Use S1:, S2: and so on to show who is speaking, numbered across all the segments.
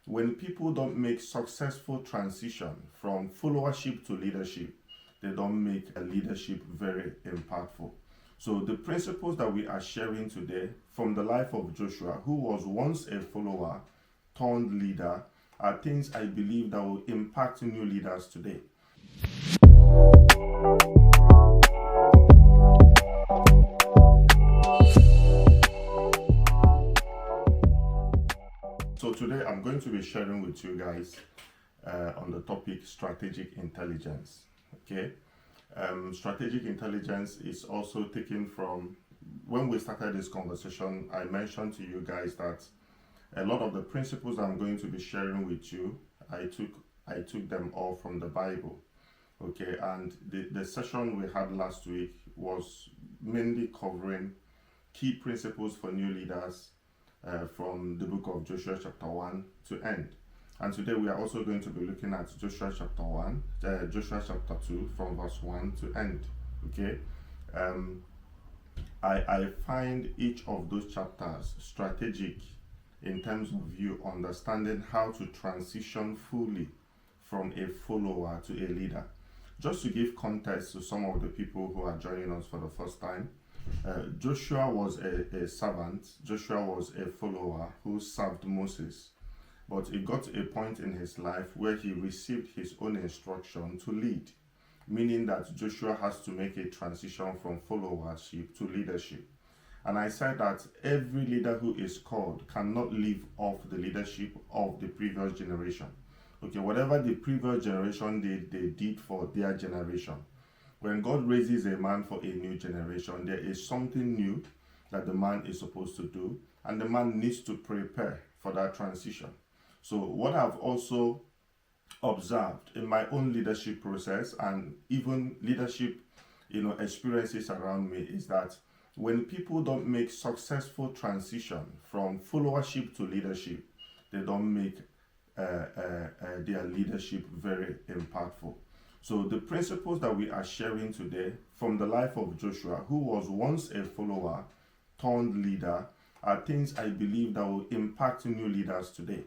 S1: when people don't make successful transition from followership to leadership, they don't make a leadership very impactful. So the principles that we are sharing today from the life of Joshua, who was once a follower turned leader, are things I believe that will impact new leaders today. So today I'm going to be sharing with you guys on the topic strategic intelligence. Okay, strategic intelligence is also taken from when we started this conversation. I mentioned to you guys that a lot of the principles I'm going to be sharing with you, I took them all from the Bible. Okay, and the session we had last week was mainly covering key principles for new leaders from the book of Joshua chapter 1 to end. And today we are also going to be looking at Joshua chapter 1, Joshua chapter 2 from verse 1 to end. Okay, I find each of those chapters strategic in terms of you understanding how to transition fully from a follower to a leader. Just to give context to some of the people who are joining us for the first time, Joshua was a servant. Joshua was a follower who served Moses. But it got to a point in his life where he received his own instruction to lead, meaning that Joshua has to make a transition from followership to leadership. And I said that every leader who is called cannot live off the leadership of the previous generation. Okay, whatever the previous generation did, they did for their generation. When God raises a man for a new generation, there is something new that the man is supposed to do, and the man needs to prepare for that transition. So what I've also observed in my own leadership process and even leadership, experiences around me is that when people don't make successful transition from followership to leadership, they don't make their leadership very impactful. So the principles that we are sharing today from the life of Joshua, who was once a follower turned leader, are things I believe that will impact new leaders today.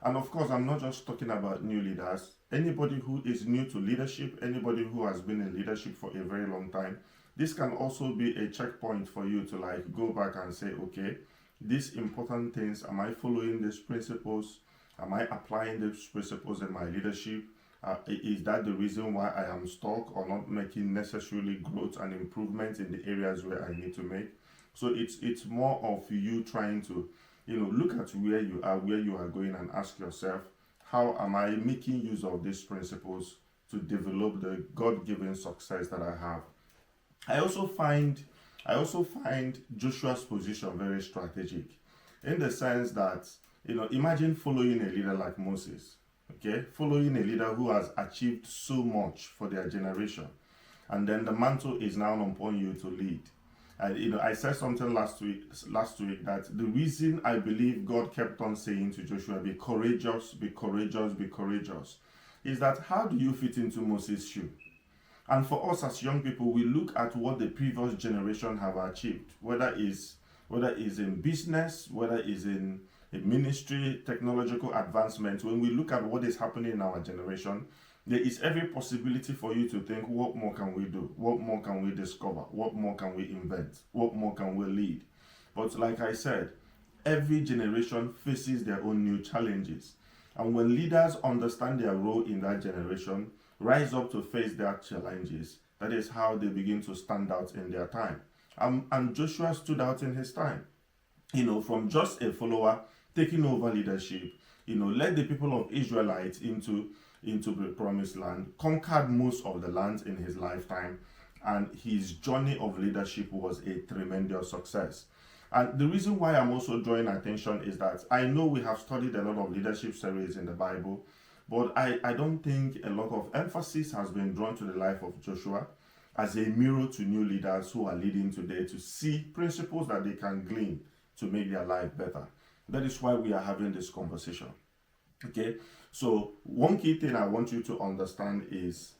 S1: And of course, I'm not just talking about new leaders. Anybody who is new to leadership, anybody who has been in leadership for a very long time, this can also be a checkpoint for you to go back and say, okay, these important things, am I following these principles? Am I applying these principles in my leadership? Is that the reason why I am stuck or not making necessarily growth and improvement in the areas where I need to make? So it's more of you trying to, look at where you are going, and ask yourself, how am I making use of these principles to develop the God-given success that I have? I also find Joshua's position very strategic, in the sense that, imagine following a leader like Moses. Okay, following a leader who has achieved so much for their generation, and then the mantle is now upon you to lead. And I said something last week that the reason I believe God kept on saying to Joshua, be courageous, be courageous, be courageous, is that how do you fit into Moses' shoe? And for us as young people, we look at what the previous generation have achieved, whether it's in business, whether it's in ministry, technological advancement. When we look at what is happening in our generation, there is every possibility for you to think, what more can we do? What more can we discover? What more can we invent? What more can we lead? But like I said, every generation faces their own new challenges. And when leaders understand their role in that generation, rise up to face their challenges, that is how they begin to stand out in their time. And Joshua stood out in his time. From just a follower, taking over leadership, led the people of Israelites into the promised land, conquered most of the lands in his lifetime, and his journey of leadership was a tremendous success. And the reason why I'm also drawing attention is that I know we have studied a lot of leadership series in the Bible, but I don't think a lot of emphasis has been drawn to the life of Joshua as a mirror to new leaders who are leading today, to see principles that they can glean to make their life better. That is why we are having this conversation. Okay, so one key thing I want you to understand is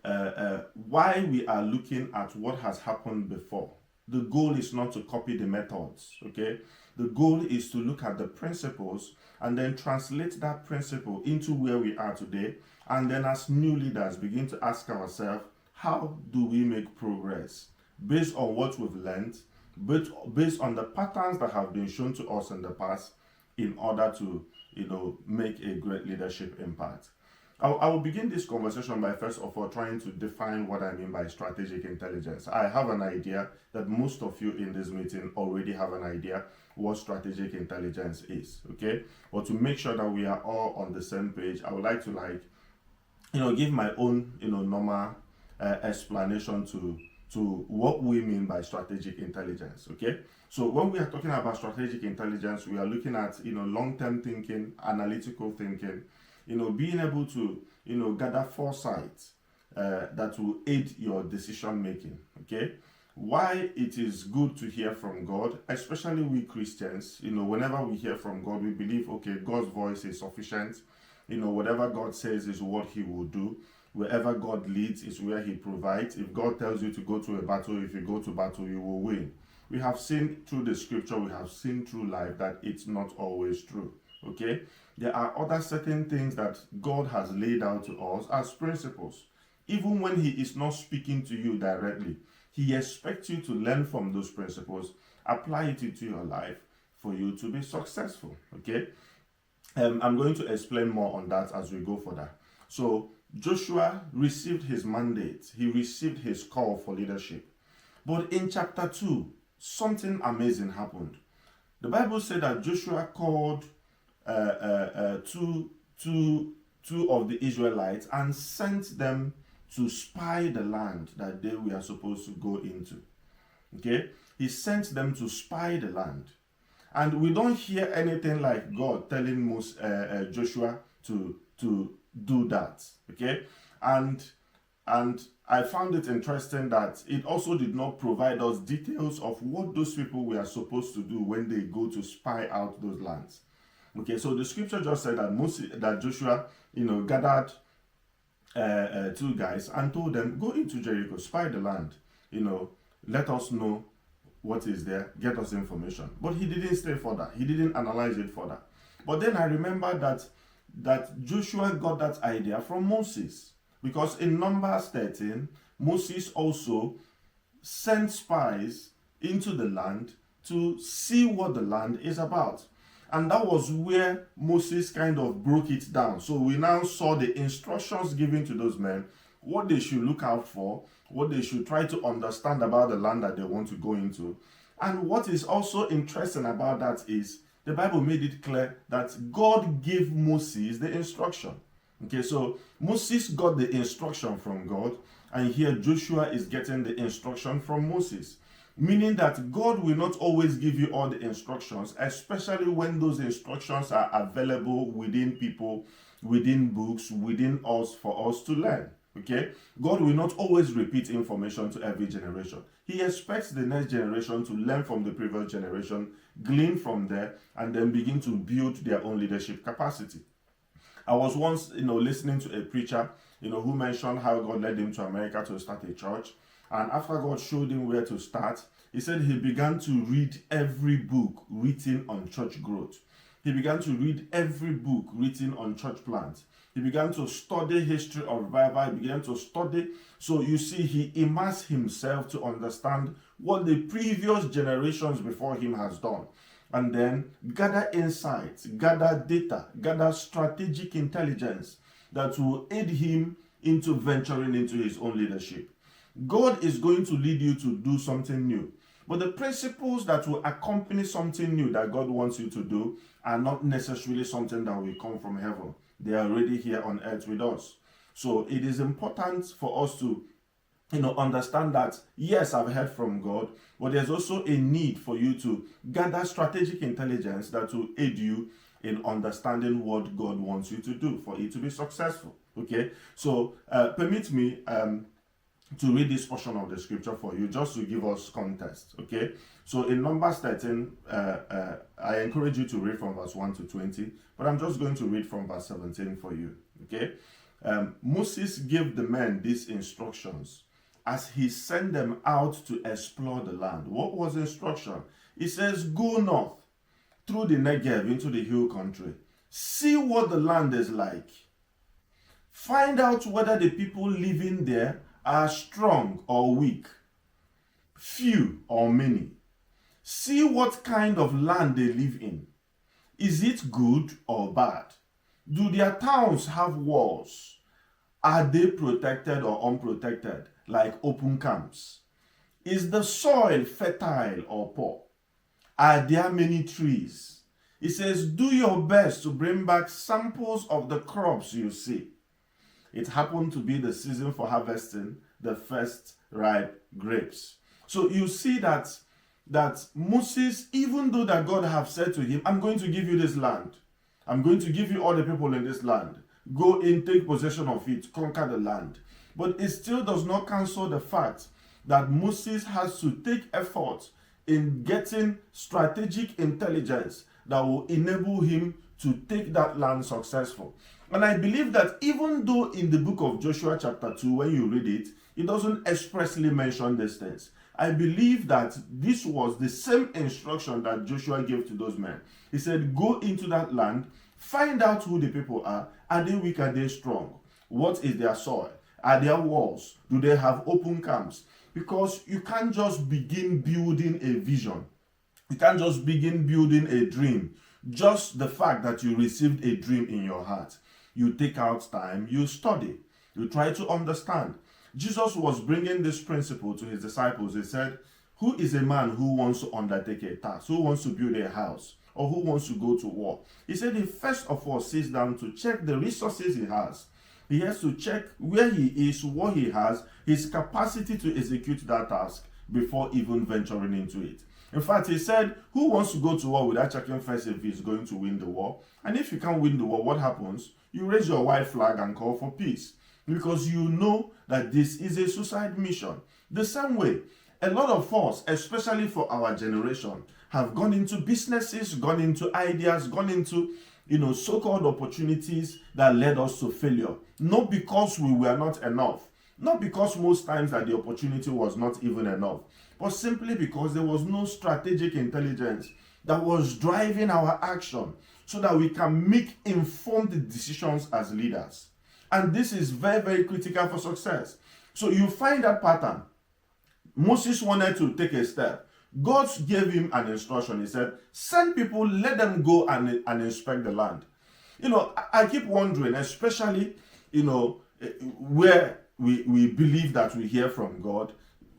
S1: why we are looking at what has happened before. the goal is not to copy the methods, okay? The goal is to look at the principles and then translate that principle into where we are today. And then as new leaders, begin to ask ourselves, how do we make progress based on what we've learned, but based on the patterns that have been shown to us in the past, in order to, make a great leadership impact. I will begin this conversation by first of all trying to define what I mean by strategic intelligence. I have an idea that most of you in this meeting already have an idea what strategic intelligence is, okay? But to make sure that we are all on the same page, I would like to give my own, normal explanation to what we mean by strategic intelligence, okay? So when we are talking about strategic intelligence, we are looking at, long-term thinking, analytical thinking, being able to, gather foresight that will aid your decision making, okay? Why it is good to hear from God, especially we Christians, whenever we hear from God, we believe, okay, God's voice is sufficient. Whatever God says is what he will do. Wherever God leads is where he provides. If God tells you to go to a battle, if you go to battle, you will win. We have seen through the scripture, we have seen through life that it's not always true, okay? There are other certain things that God has laid out to us as principles. Even when he is not speaking to you directly, he expects you to learn from those principles, apply it into your life for you to be successful, okay? I'm going to explain more on that as we go further. So Joshua received his mandate. He received his call for leadership. But in chapter 2, something amazing happened. The Bible said that Joshua called two of the Israelites and sent them to spy the land that they were supposed to go into. Okay? He sent them to spy the land. And we don't hear anything like God telling Joshua to do that. Okay? And I found it interesting that it also did not provide us details of what those people were supposed to do when they go to spy out those lands. Okay, so the scripture just said that Joshua, gathered two guys and told them, go into Jericho, spy the land, let us know what is there, get us information. But he didn't stay further. He didn't analyze it further. But then I remember that Joshua got that idea from Moses. Because in Numbers 13, Moses also sent spies into the land to see what the land is about. And that was where Moses kind of broke it down. So we now saw the instructions given to those men, what they should look out for, what they should try to understand about the land that they want to go into. And what is also interesting about that is the Bible made it clear that God gave Moses the instruction. Okay, so Moses got the instruction from God, and here Joshua is getting the instruction from Moses. Meaning that God will not always give you all the instructions, especially when those instructions are available within people, within books, within us, for us to learn. Okay? God will not always repeat information to every generation. He expects the next generation to learn from the previous generation, glean from there, and then begin to build their own leadership capacity. I was once, listening to a preacher, who mentioned how God led him to America to start a church. And after God showed him where to start, he said he began to read every book written on church growth. He began to read every book written on church plants. He began to study history of revival. He began to study. So you see, he immersed himself to understand what the previous generations before him has done. And then gather insights, gather data, gather strategic intelligence that will aid him into venturing into his own leadership. God is going to lead you to do something new. But the principles that will accompany something new that God wants you to do are not necessarily something that will come from heaven. They are already here on earth with us. So it is important for us to understand that, yes, I've heard from God, but there's also a need for you to gather strategic intelligence that will aid you in understanding what God wants you to do for it to be successful. Okay, so permit me to read this portion of the scripture for you, just to give us context. Okay, so in Numbers 13, I encourage you to read from verse 1 to 20, but I'm just going to read from verse 17 for you. Okay, Moses gave the men these instructions as he sent them out to explore the land. What was the instruction? He says, go north through the Negev into the hill country. See what the land is like. Find out whether the people living there are strong or weak, few or many. See what kind of land they live in. Is it good or bad? Do their towns have walls? Are they protected or unprotected, like open camps? Is the soil fertile or poor? Are there many trees? He says, do your best to bring back samples of the crops you see. It happened to be the season for harvesting the first ripe grapes. So you see that Moses, even though that God have said to him, I'm going to give you this land. I'm going to give you all the people in this land. Go in, take possession of it, conquer the land. But it still does not cancel the fact that Moses has to take effort in getting strategic intelligence that will enable him to take that land successful. And I believe that even though in the book of Joshua chapter 2, when you read it, it doesn't expressly mention these things. I believe that this was the same instruction that Joshua gave to those men. He said, go into that land, find out who the people are. Are they weak? Are they strong? What is their soil? Are there walls? Do they have open camps? Because you can't just begin building a vision. You can't just begin building a dream. Just the fact that you received a dream in your heart. You take out time, you study, you try to understand. Jesus was bringing this principle to his disciples. He said, who is a man who wants to undertake a task, who wants to build a house, or who wants to go to war? He said he first of all sits down to check the resources he has. He has to check where he is, what he has, his capacity to execute that task before even venturing into it. In fact, he said, who wants to go to war without checking first if he's going to win the war? And if you can't win the war, what happens? You raise your white flag and call for peace. Because you know that this is a suicide mission. The same way, a lot of us, especially for our generation, have gone into businesses, gone into ideas, gone into so-called opportunities that led us to failure. Not because we were not enough. Not because most times that the opportunity was not even enough. But simply because there was no strategic intelligence that was driving our action so that we can make informed decisions as leaders. And this is very, very critical for success. So you find that pattern. Moses wanted to take a step. God gave him an instruction. He said, send people, let them go and inspect the land. I keep wondering, especially, where we believe that we hear from God.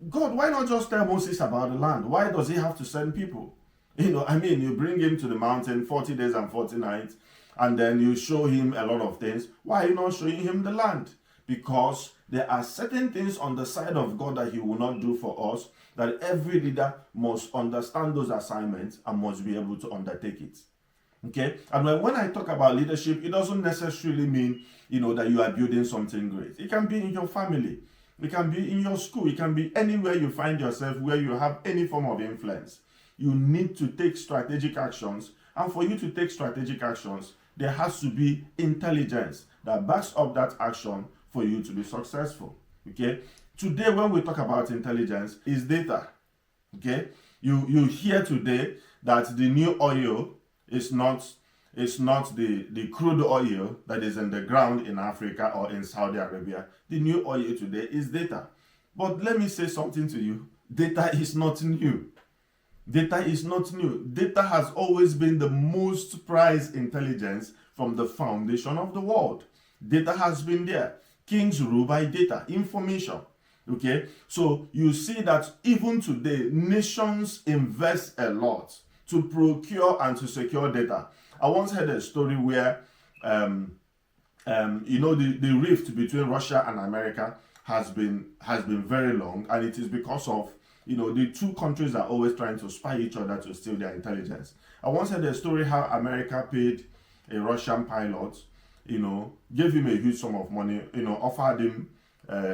S1: God, why not just tell Moses about the land? Why does he have to send people? You bring him to the mountain 40 days and 40 nights, and then you show him a lot of things. Why are you not showing him the land? Because there are certain things on the side of God that he will not do for us, that every leader must understand those assignments and must be able to undertake it. Okay? And when I talk about leadership, it doesn't necessarily mean, that you are building something great. It can be in your family. It can be in your school. It can be anywhere you find yourself where you have any form of influence. You need to take strategic actions. And for you to take strategic actions, there has to be intelligence that backs up that action for you to be successful. Okay? Today, when we talk about intelligence, is data. Okay? You hear today that the new oil is not the crude oil that is in the ground in Africa or in Saudi Arabia. The new oil today is data. But let me say something to you. Data is not new. Data is not new. Data has always been the most prized intelligence from the foundation of the world. Data has been there. Kings rule by data, information. Okay? So you see that even today, nations invest a lot to procure and to secure data. I once heard a story where, the rift between Russia and America has been very long, and it is because of the two countries are always trying to spy each other to steal their intelligence. I once heard a story how America paid a Russian pilot, gave him a huge sum of money, offered him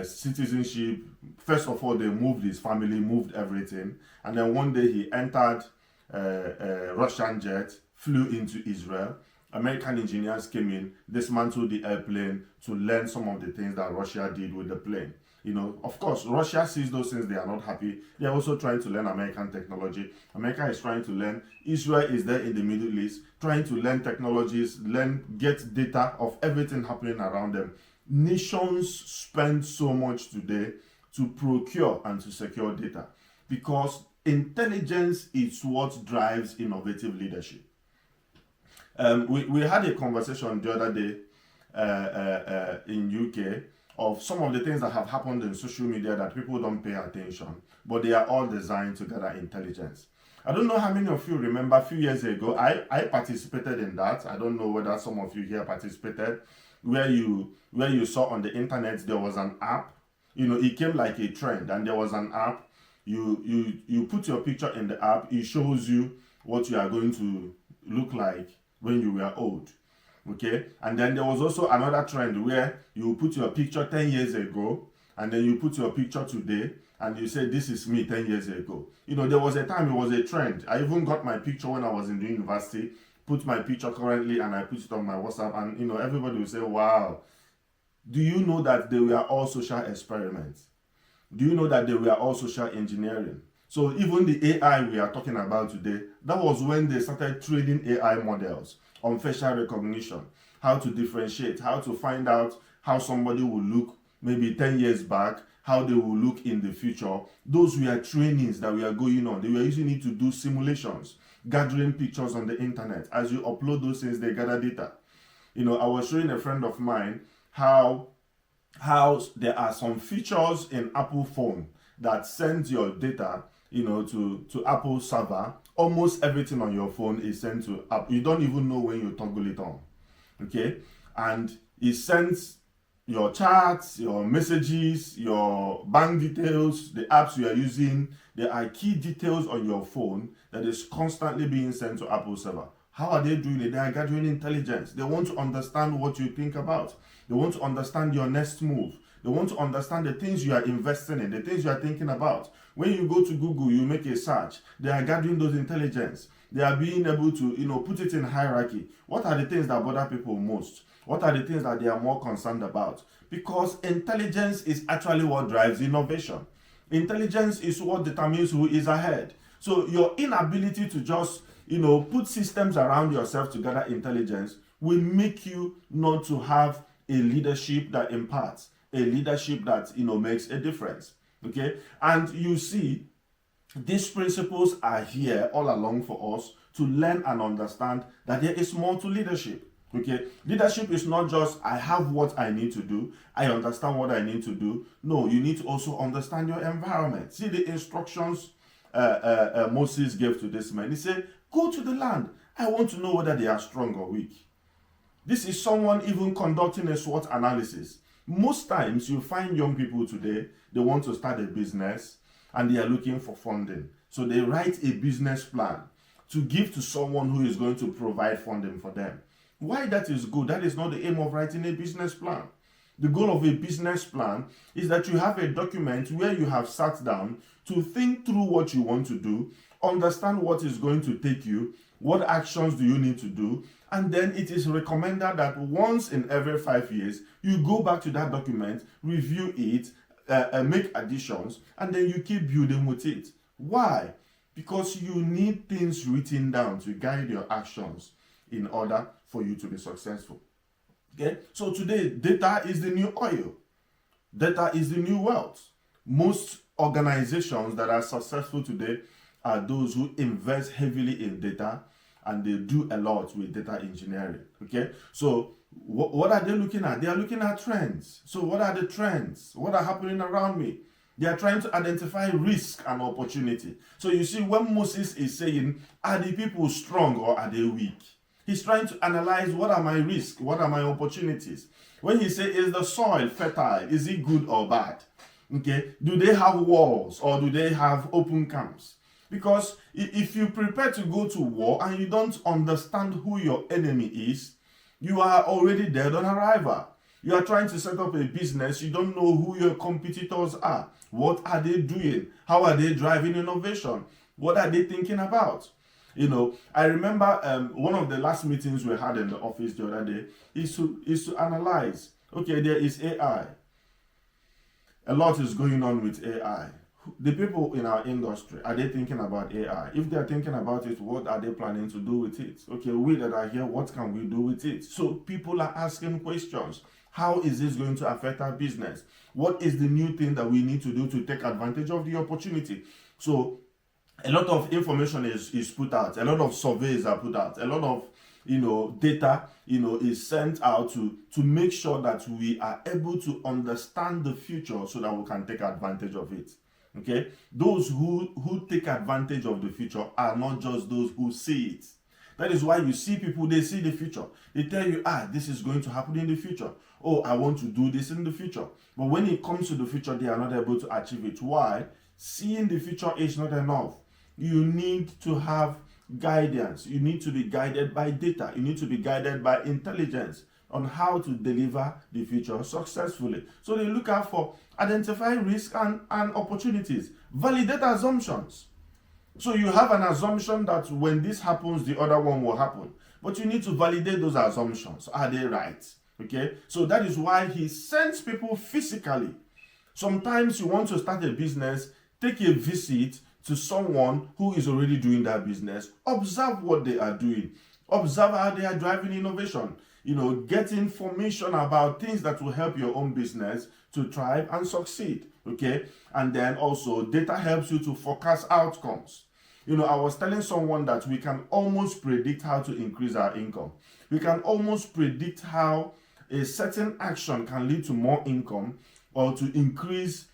S1: citizenship. First of all, they moved his family, moved everything, and then one day he entered a Russian jet, flew into Israel. American engineers came in, dismantled the airplane to learn some of the things that Russia did with the plane. Of course, Russia sees those things, they are not happy. They are also trying to learn American technology. America is trying to learn. Israel is there in the Middle East, trying to learn technologies, get data of everything happening around them. Nations spend so much today to procure and to secure data because intelligence is what drives innovative leadership. We had a conversation the other day in UK of some of the things that have happened in social media that people don't pay attention, but they are all designed to gather intelligence. I don't know how many of you remember a few years ago, I participated in that. I don't know whether some of you here participated, where you saw on the internet there was an app. It came like a trend, and there was an app. You put your picture in the app, it shows you what you are going to look like when you were old. Okay, and then there was also another trend where you put your picture 10 years ago and then you put your picture today and you say, this is me 10 years ago. There was a time it was a trend. I even got my picture when I was in the university, put my picture currently, and I put it on my WhatsApp, and everybody will say, wow. Do you know that they were all social experiments? Do you know that they were all social engineering? So even the AI we are talking about today, that was when they started training AI models on facial recognition, how to differentiate, how to find out how somebody will look maybe 10 years back, how they will look in the future. Those were trainings that were going on. They were using it to do simulations, gathering pictures on the internet. As you upload those things, they gather data. I was showing a friend of mine how there are some features in Apple phone that sends your data to Apple server. Almost everything on your phone is sent to Apple. You don't even know when you toggle it on. Okay? And it sends your chats, your messages, your bank details, the apps you are using. There are key details on your phone that is constantly being sent to Apple server. How are they doing it? They are gathering intelligence. They want to understand what you think about. They want to understand your next move. They want to understand the things you are investing in, the things you are thinking about. When you go to Google, you make a search. They are gathering those intelligence. They are being able to, put it in hierarchy. What are the things that bother people most? What are the things that they are more concerned about? Because intelligence is actually what drives innovation. Intelligence is what determines who is ahead. So your inability to just, put systems around yourself to gather intelligence will make you not to have a leadership that imparts, a leadership that, makes a difference. Okay? And you see, these principles are here all along for us to learn and understand that there is more to leadership. Okay, leadership is not just I have what I need to do, I understand what I need to do. No, you need to also understand your environment. See the instructions Moses gave to this man. He said, go to the land. I want to know whether they are strong or weak. This is someone even conducting a SWOT analysis. Most times you find young people today, they want to start a business and they are looking for funding. So they write a business plan to give to someone who is going to provide funding for them. Why that is good? That is not the aim of writing a business plan. The goal of a business plan is that you have a document where you have sat down to think through what you want to do, understand what is going to take you, what actions do you need to do, and then it is recommended that once in every 5 years, you go back to that document, review it, make additions, and then you keep building with it. Why? Because you need things written down to guide your actions in order for you to be successful. Okay? So today, data is the new oil. Data is the new wealth. Most organizations that are successful today are those who invest heavily in data and they do a lot with data engineering. Okay? So what are they looking at? They are looking at trends. So what are the trends? What are happening around me? They are trying to identify risk and opportunity. So you see, when Moses is saying, are the people strong or are they weak? He's trying to analyze what are my risks, what are my opportunities. When he says, is the soil fertile? Is it good or bad? Okay, do they have walls or do they have open camps? Because if you prepare to go to war and you don't understand who your enemy is, you are already dead on arrival. You are trying to set up a business, you don't know who your competitors are. What are they doing? How are they driving innovation? What are they thinking about? I remember one of the last meetings we had in the office the other day is to analyze. Okay, there is AI. a lot is going on with AI. The people in our industry, are they thinking about AI? If they are thinking about it, what are they planning to do with it? Okay, we that are here, what can we do with it? So people are asking questions. How is this going to affect our business? What is the new thing that we need to do to take advantage of the opportunity? So a lot of information is put out, a lot of surveys are put out, a lot of data is sent out to make sure that we are able to understand the future so that we can take advantage of it. Okay, those who take advantage of the future are not just those who see it. That is why you see people, they see the future, they tell you, this is going to happen in the future. Oh, I want to do this in the future. But when it comes to the future, they are not able to achieve it. Why? Seeing the future is not enough. You need to have guidance. You need to be guided by data. You need to be guided by intelligence on how to deliver the future successfully. So they look out for identify risk and opportunities, validate assumptions. So you have an assumption that when this happens, the other one will happen. But you need to validate those assumptions. Are they right? Okay, so that is why he sends people physically. Sometimes you want to start a business, take a visit to someone who is already doing that business. Observe what they are doing. Observe how they are driving innovation. Get information about things that will help your own business to thrive and succeed. Okay, and then also data helps you to forecast outcomes. I was telling someone that we can almost predict how to increase our income. We can almost predict how a certain action can lead to more income or to increase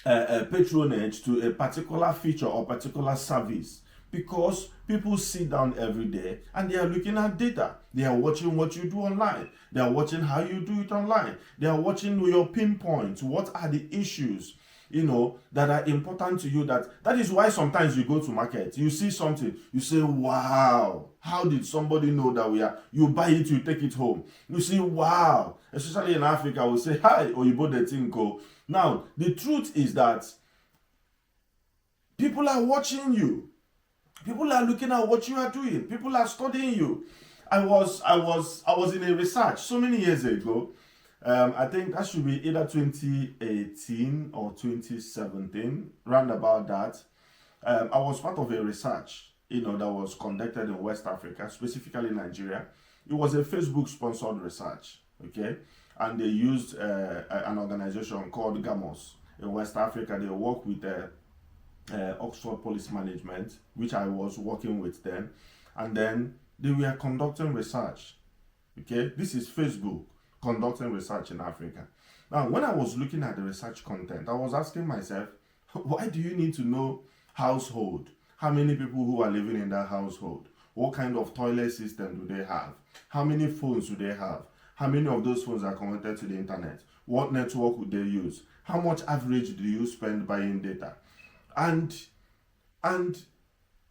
S1: patronage to a particular feature or particular service, because people sit down every day and they are looking at data. They are watching what you do online. They are watching how you do it online. They are watching your pinpoints. What are the issues that are important to you? That is why sometimes you go to market, you see something, you say, wow, how did somebody know that you buy it, you take it home. You see, wow, especially in Africa, we say, hi, or you bought the thing, go. Now, the truth is that people are watching you. People are looking at what you are doing. People are studying you. I was in a research so many years ago. I think that should be either 2018 or 2017, round about that. I was part of a research, that was conducted in West Africa, specifically Nigeria. It was a Facebook-sponsored research, okay? And they used an organization called GAMOS in West Africa. They work with Oxford Police Management, which I was working with them. And then they were conducting research, okay? This is Facebook conducting research in Africa. Now, when I was looking at the research content, I was asking myself, why do you need to know household? How many people who are living in that household? What kind of toilet system do they have? How many phones do they have? How many of those phones are connected to the internet? What network would they use? How much average do you spend buying data? And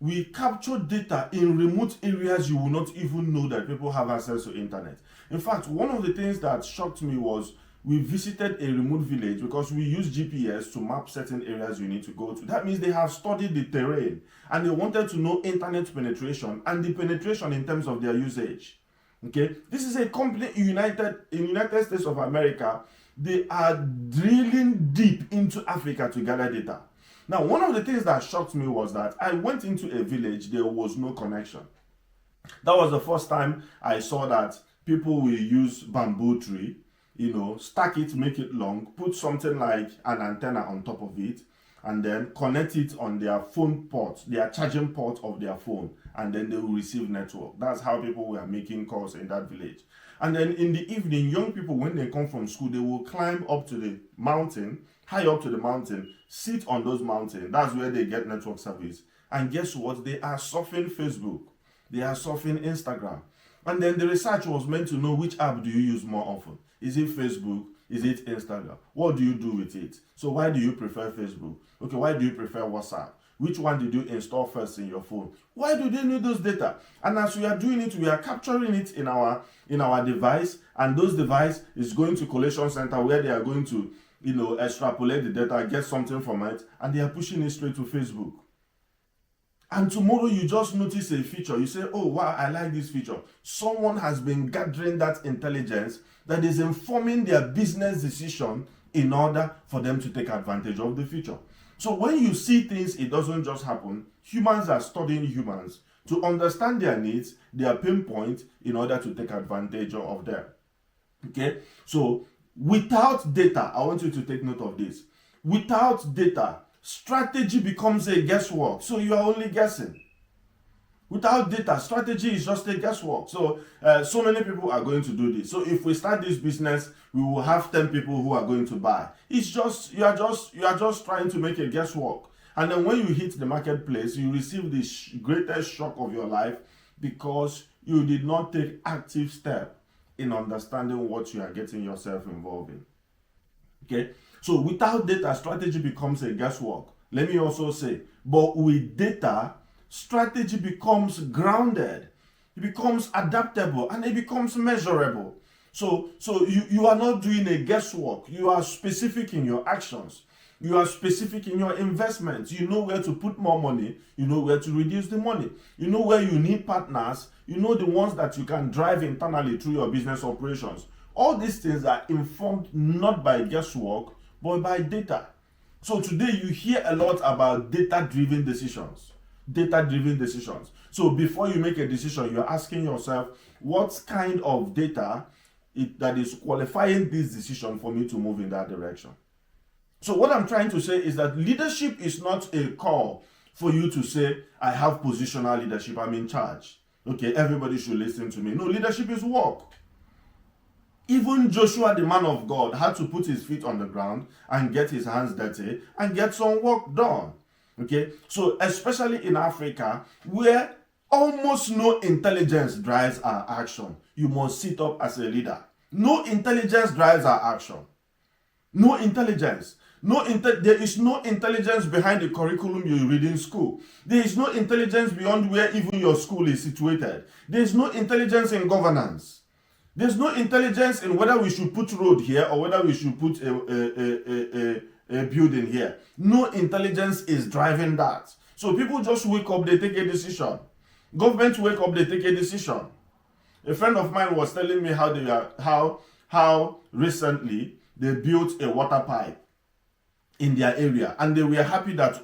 S1: we capture data in remote areas you will not even know that people have access to internet. In fact, one of the things that shocked me was we visited a remote village because we use GPS to map certain areas you need to go to. That means they have studied the terrain and they wanted to know internet penetration and the penetration in terms of their usage. Okay, this is a company in United States of America. They are drilling deep into Africa to gather data. Now, one of the things that shocked me was that I went into a village, there was no connection. That was the first time I saw that people will use bamboo tree, stack it, make it long, put something like an antenna on top of it, and then connect it on their phone port, their charging port of their phone, and then they will receive network. That's how people were making calls in that village. And then in the evening, young people, when they come from school, they will climb up to the mountain, high up to the mountain, sit on those mountains. That's where they get network service. And guess what? They are surfing Facebook. They are surfing Instagram. And then the research was meant to know which app do you use more often. Is it Facebook? Is it Instagram? What do you do with it? So why do you prefer Facebook? Okay, why do you prefer WhatsApp? Which one did you install first in your phone? Why do they need those data? And as we are doing it, we are capturing it in our device, and those device is going to collation center where they are going to extrapolate the data, get something from it, and they are pushing it straight to Facebook. And tomorrow you just notice a feature. You say, oh, wow, I like this feature. Someone has been gathering that intelligence that is informing their business decision in order for them to take advantage of the future. So when you see things, it doesn't just happen. Humans are studying humans to understand their needs, their pain points, in order to take advantage of them. Okay, so without data, I want you to take note of this. Without data, strategy becomes a guesswork. So you are only guessing. Without data, strategy is just a guesswork. So so many people are going to do this. So if we start this business, we will have 10 people who are going to buy. It's just you are just trying to make a guesswork. And then when you hit the marketplace, you receive the greatest shock of your life because you did not take active step in understanding what you are getting yourself involved in. Okay, so without data, strategy becomes a guesswork. Let me also say, but with data, strategy becomes grounded, it becomes adaptable, and it becomes measurable. So you are not doing a guesswork. You are specific in your actions. You are specific in your investments. You know where to put more money. You know where to reduce the money. You know where you need partners. You know the ones that you can drive internally through your business operations. All these things are informed not by guesswork, but by data. So today you hear a lot about data-driven decisions. Data-driven decisions. So before you make a decision, you're asking yourself, what kind of data that is qualifying this decision for me to move in that direction? So what I'm trying to say is that leadership is not a call for you to say, I have positional leadership, I'm in charge. Okay, everybody should listen to me. No, leadership is work. Even Joshua, the man of God, had to put his feet on the ground and get his hands dirty and get some work done. Okay, so especially in Africa, where almost no intelligence drives our action, you must sit up as a leader. No intelligence drives our action. No intelligence. There is no intelligence behind the curriculum you read in school. There is no intelligence beyond where even your school is situated. There is no intelligence in governance. There's no intelligence in whether we should put road here or whether we should put a building here. No intelligence is driving that. So people just wake up, they take a decision. Governments wake up, they take a decision. A friend of mine was telling me how recently they built a water pipe in their area, and they were happy that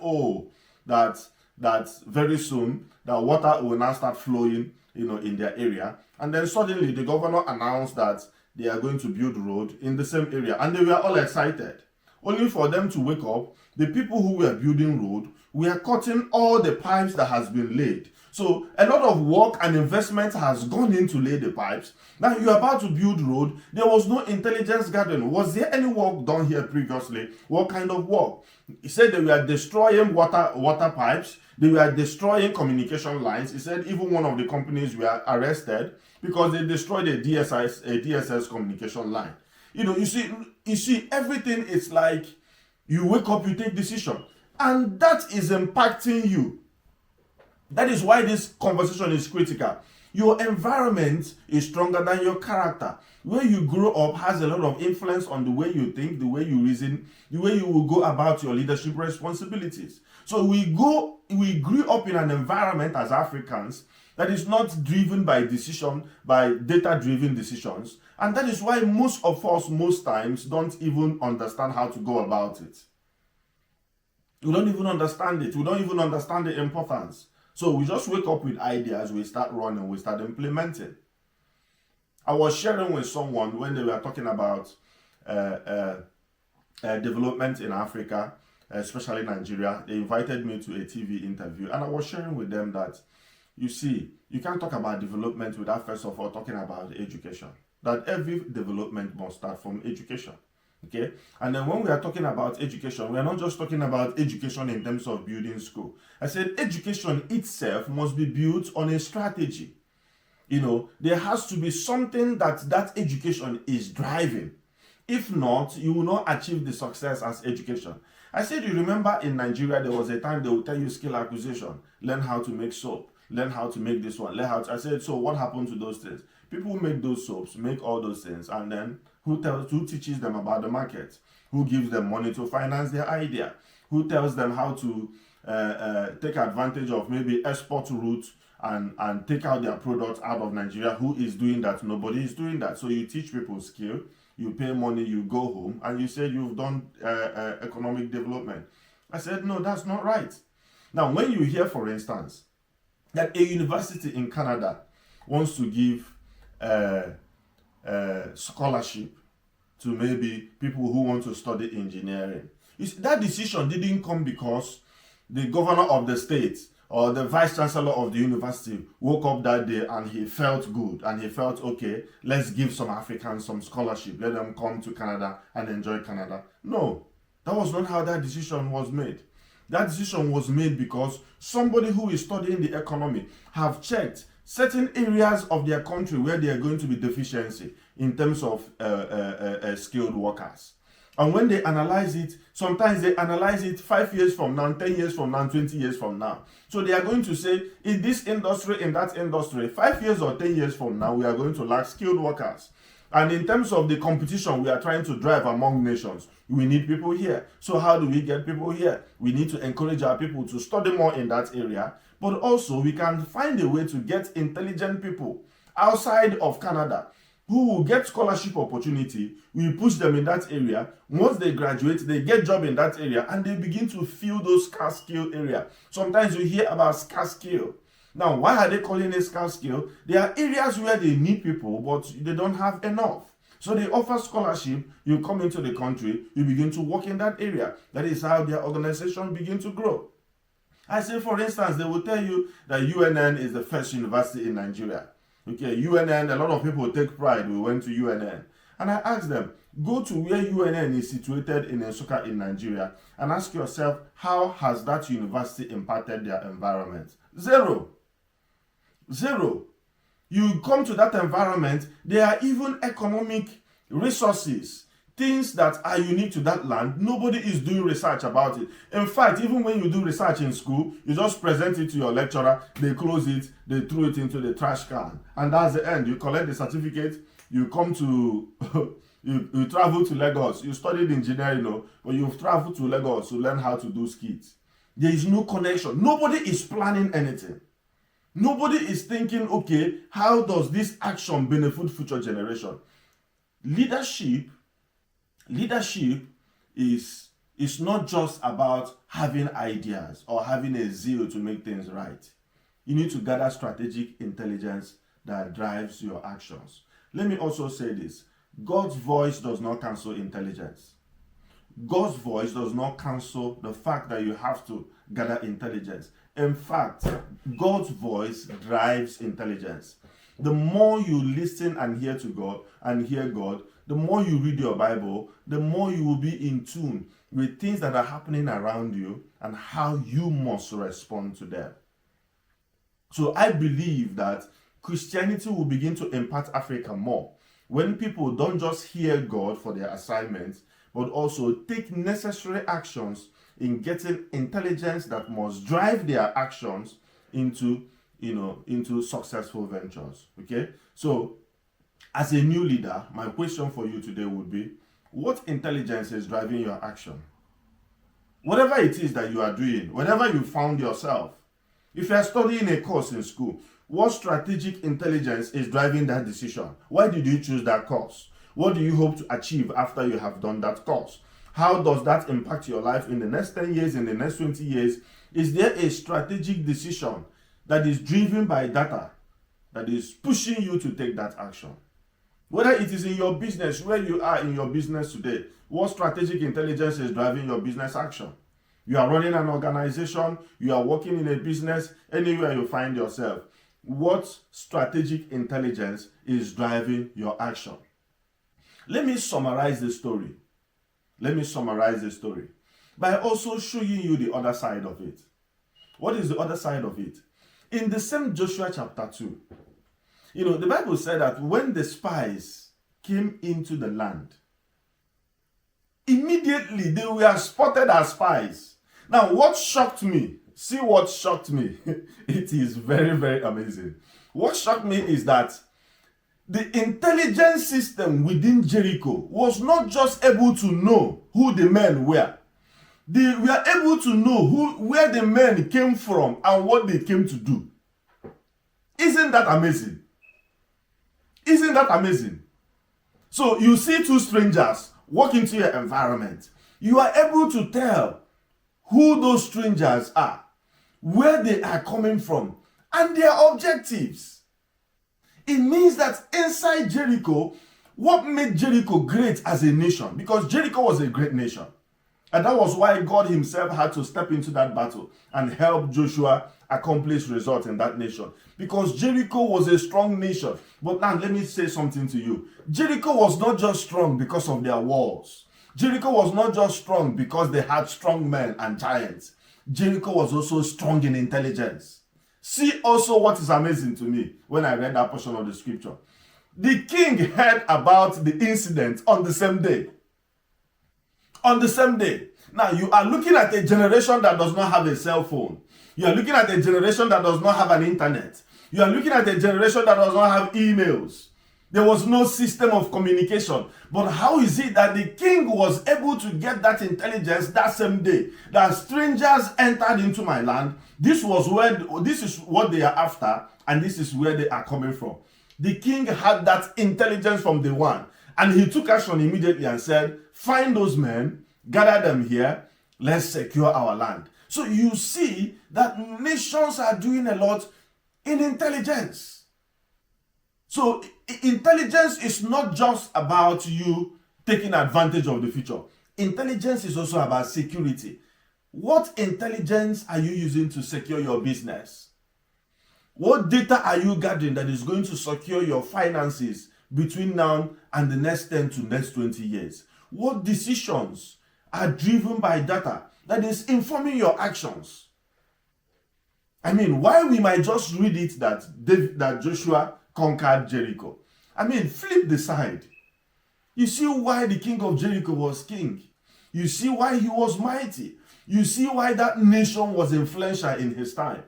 S1: that very soon that water will now start flowing, in their area. And then suddenly the governor announced that they are going to build road in the same area, and they were all excited. Only for them to wake up, the people who were building road were cutting all the pipes that has been laid. So a lot of work and investment has gone in to lay the pipes. Now you're about to build road. There was no intelligence gathering. Was there any work done here previously? What kind of work? He said they were destroying water pipes. They were destroying communication lines. He said even one of the companies were arrested because they destroyed a DSS communication line. You see, everything is like you wake up, you take decision, and that is impacting you. That is why this conversation is critical. Your environment is stronger than your character. Where you grow up has a lot of influence on the way you think, the way you reason, the way you will go about your leadership responsibilities. So we grew up in an environment as Africans that is not driven by data-driven decisions. And that is why most of us, most times, don't even understand how to go about it. We don't even understand it. We don't even understand the importance. So we just wake up with ideas, we start running, we start implementing. I was sharing with someone when they were talking about development in Africa, especially Nigeria. They invited me to a TV interview, and I was sharing with them that, you see, you can't talk about development without first of all talking about education. That every development must start from education. Okay, and then when we are talking about education, we are not just talking about education in terms of building school. I said education itself must be built on a strategy. There has to be something that education is driving. If not, you will not achieve the success as education. I said, you remember in Nigeria, there was a time they would tell you skill acquisition, learn how to make soap, learn how to make this one, I said, so what happened to those things? People make those soaps, make all those things, and then who teaches them about the market? Who gives them money to finance their idea? Who tells them how to take advantage of maybe export routes and take out their products out of Nigeria. Who is doing that? Nobody is doing that. So you teach people skill, you pay money, you go home, and you said you've done economic development. I said, no, that's not right. Now, when you hear, for instance, that a university in Canada wants to give scholarship to maybe people who want to study engineering, that decision didn't come because the governor of the state or the vice chancellor of the university woke up that day and he felt good and he felt, okay, let's give some Africans some scholarship, let them come to Canada and enjoy Canada. No, that was not how that decision was made. That decision was made because somebody who is studying the economy have checked certain areas of their country where there are going to be deficiency in terms of skilled workers. And when they analyze it, sometimes they analyze it 5 years from now, 10 years from now, 20 years from now. So they are going to say, in this industry, in that industry, 5 years or 10 years from now, we are going to lack skilled workers. And in terms of the competition we are trying to drive among nations, we need people here. So how do we get people here? We need to encourage our people to study more in that area, but also we can find a way to get intelligent people outside of Canada who will get scholarship opportunity. We push them in that area. Once they graduate, they get job in that area and they begin to fill those scarce skill area. Sometimes you hear about scarce skill. Now, why are they calling it scarce skill? There are areas where they need people, but they don't have enough. So they offer scholarship. You come into the country, you begin to work in that area. That is how their organization begin to grow. I say, for instance, they will tell you that UNN is the first university in Nigeria. Okay, UNN, a lot of people take pride. We went to UNN. And I asked them, go to where UNN is situated in Nsukka in Nigeria and ask yourself, how has that university impacted their environment? Zero. You come to that environment, there are even economic resources, things that are unique to that land. Nobody is doing research about it. In fact, even when you do research in school, you just present it to your lecturer, they close it, they throw it into the trash can, and that's the end. You collect the certificate, you come to you travel to Lagos, you studied engineering, or you've traveled to Lagos to learn how to do skits. There is no connection. Nobody is planning anything. Nobody is thinking, okay, how does this action benefit future generation? Leadership is not just about having ideas or having a zeal to make things right. You need to gather strategic intelligence that drives your actions. Let me also say this. God's voice does not cancel intelligence. God's voice does not cancel the fact that you have to gather intelligence. In fact, God's voice drives intelligence. The more you listen and hear to God and hear God, the more you read your Bible, the more you will be in tune with things that are happening around you and how you must respond to them. So I believe that Christianity will begin to impact Africa more when people don't just hear God for their assignments, but also take necessary actions in getting intelligence that must drive their actions into successful ventures. Okay, so as a new leader, my question for you today would be, what intelligence is driving your action? Whatever it is that you are doing, whenever you found yourself, if you are studying a course in school, what strategic intelligence is driving that decision? Why did you choose that course? What do you hope to achieve after you have done that course? How does that impact your life in the next 10 years, in the next 20 years? Is there a strategic decision that is driven by data that is pushing you to take that action? Whether it is in your business, where you are in your business today, what strategic intelligence is driving your business action? You are running an organization, you are working in a business, anywhere you find yourself. What strategic intelligence is driving your action? Let me summarize the story. By also showing you the other side of it. What is the other side of it? In the same Joshua chapter 2, the Bible said that when the spies came into the land, immediately they were spotted as spies. Now, what shocked me? See what shocked me. It is very, very amazing. What shocked me is that the intelligence system within Jericho was not just able to know who the men were. They were able to know where the men came from and what they came to do. Isn't that amazing? Isn't that amazing? So you see two strangers walk into your environment. You are able to tell who those strangers are, where they are coming from, and their objectives. It means that inside Jericho, what made Jericho great as a nation, because Jericho was a great nation, and that was why God himself had to step into that battle and help Joshua accomplish results in that nation, because Jericho was a strong nation. But now let me say something to you. Jericho was not just strong because of their walls. Jericho was not just strong because they had strong men and giants. Jericho was also strong in intelligence. See also what is amazing to me when I read that portion of the scripture. The king heard about the incident on the same day. On the same day. Now you are looking at a generation that does not have a cell phone. You are looking at a generation that does not have an internet. You are looking at a generation that does not have emails. There was no system of communication. But how is it that the king was able to get that intelligence that same day? That strangers entered into my land. This is what they are after, and this is where they are coming from. The king had that intelligence from day one, and he took action immediately and said, find those men, gather them here, let's secure our land. So you see that nations are doing a lot in intelligence. So intelligence is not just about you taking advantage of the future. Intelligence is also about security. What intelligence are you using to secure your business? What data are you gathering that is going to secure your finances between now and the next 10 to next 20 years? What decisions are driven by data that is informing your actions? I mean, why we might just read it that Joshua conquered Jericho. I mean, flip the side. You see why the king of Jericho was king. You see why he was mighty. You see why that nation was influential in his time.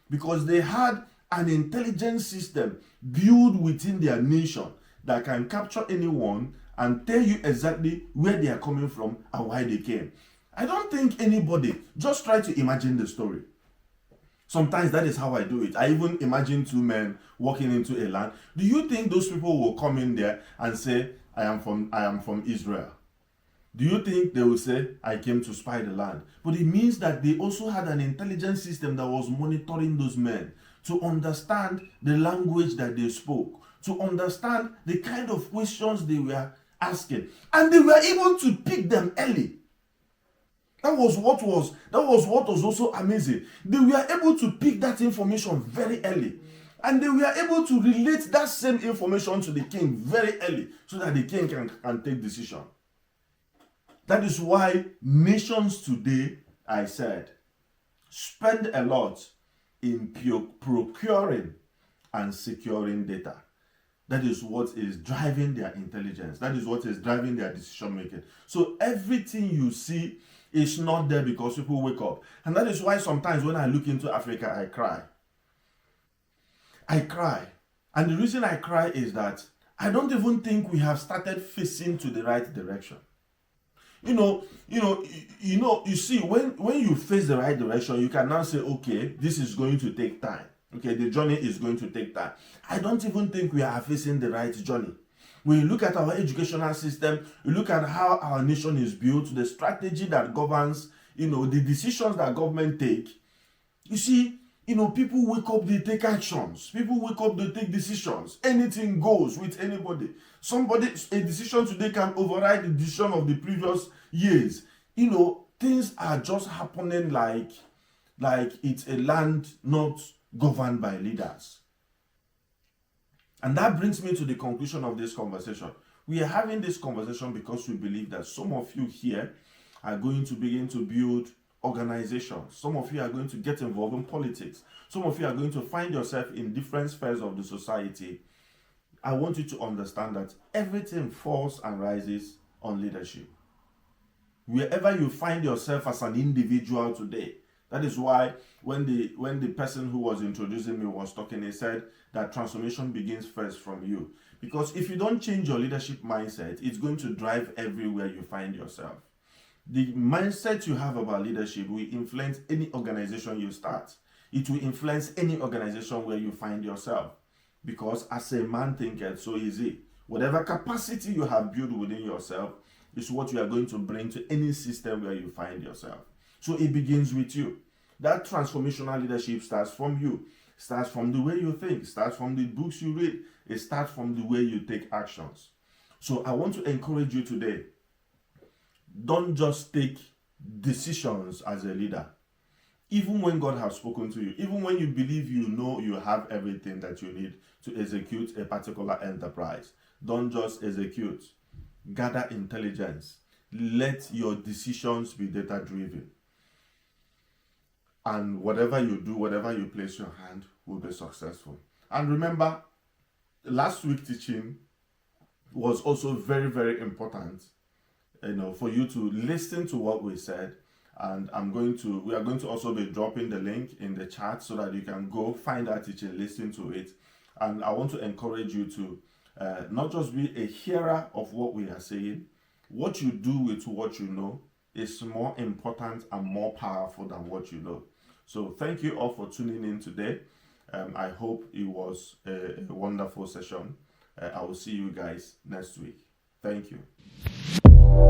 S1: Because they had an intelligence system built within their nation that can capture anyone and tell you exactly where they are coming from and why they came. I don't think anybody, just try to imagine the story. Sometimes that is how I do it. I even imagine two men walking into a land. Do you think those people will come in there and say, I am from Israel? Do you think they will say, I came to spy the land? But it means that they also had an intelligence system that was monitoring those men to understand the language that they spoke, to understand the kind of questions they were asking. And they were able to pick them early. That was what was also amazing. They were able to pick that information very early. And they were able to relate that same information to the king very early so that the king can take decision. That is why nations today, I said, spend a lot in procuring and securing data. That is what is driving their intelligence. That is what is driving their decision making. So everything you see is not there because people wake up. And that is why sometimes when I look into Africa, I cry. I cry. And the reason I cry is that I don't even think we have started facing to the right direction. You see, when you face the right direction, you can now say, okay, this is going to take time. Okay, the journey is going to take time. I don't even think we are facing the right journey. When you look at our educational system, you look at how our nation is built, the strategy that governs, the decisions that government take, you see, people wake up, they take actions. People wake up, they take decisions. Anything goes with anybody. A decision today can override the decision of the previous years. Things are just happening like it's a land not governed by leaders. And that brings me to the conclusion of this conversation. We are having this conversation because we believe that some of you here are going to begin to build organizations. Some of you are going to get involved in politics. Some of you are going to find yourself in different spheres of the society. I want you to understand that everything falls and rises on leadership. Wherever you find yourself as an individual today, that is why when the person who was introducing me was talking, he said that transformation begins first from you. Because if you don't change your leadership mindset, it's going to drive everywhere you find yourself. The mindset you have about leadership will influence any organization you start. It will influence any organization where you find yourself. Because as a man thinketh, so is he. Whatever capacity you have built within yourself is what you are going to bring to any system where you find yourself. So it begins with you. That transformational leadership starts from you. Starts from the way you think. Starts from the books you read. It starts from the way you take actions. So I want to encourage you today. Don't just take decisions as a leader. Even when God has spoken to you, even when you believe you know you have everything that you need to execute a particular enterprise, don't just execute. Gather intelligence. Let your decisions be data driven. And whatever you do, whatever you place your hand, will be successful. And remember, last week's teaching was also very, very important, for you to listen to what we said. And we are going to also be dropping the link in the chat so that you can go find that teaching, listen to it. And I want to encourage you to not just be a hearer of what we are saying. What you do with what you know is more important and more powerful than what you know. So thank you all for tuning in today. I hope it was a wonderful session. I will see you guys next week. Thank you.